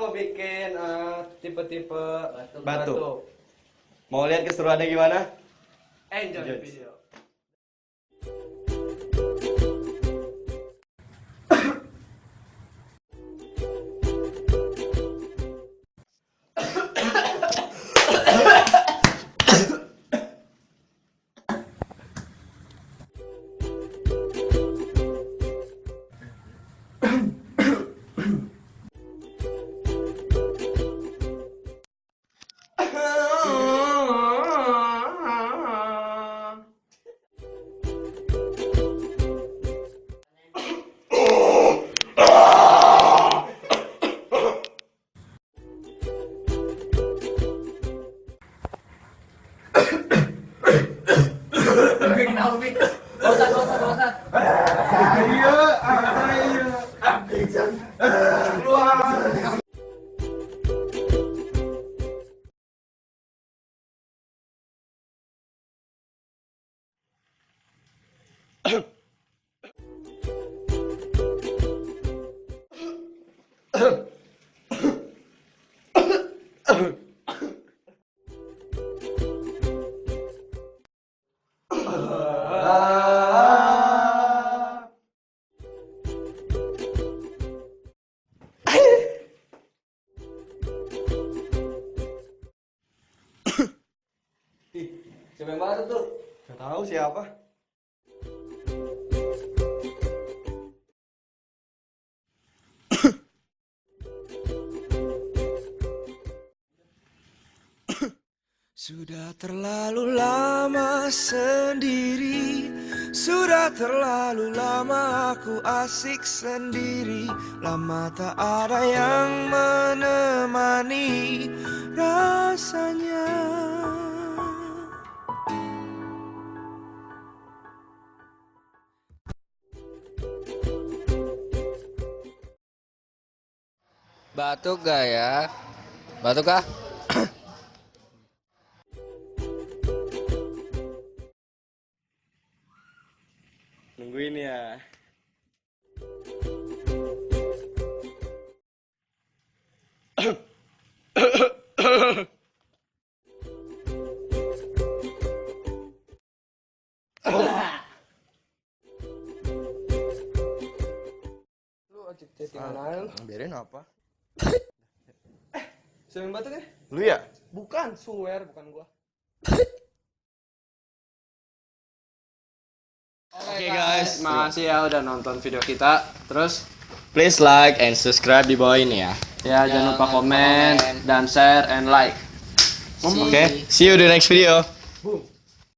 mau bikin tipe-tipe Batu. Mau lihat keseruannya gimana? Enjoy the video. Kenapa, Bi? Bosan. Siapa yang baru tuh? Gak tahu siapa. Sudah terlalu lama sendiri, sudah terlalu lama aku asik sendiri. Lama tak ada yang menemani rasanya. Batuk gak ya? Batuk kah? Nungguin ya. Lu ojek chattingan aja lu. Biarin apa? Siapa yang batuk ya? Lu ya? Bukan, swear bukan gua. Oke guys, makasih ya udah nonton video kita. Terus Please like and subscribe di bawah ini ya. ya jangan lupa komen dan share and like. Oke, see you di next video. Boom.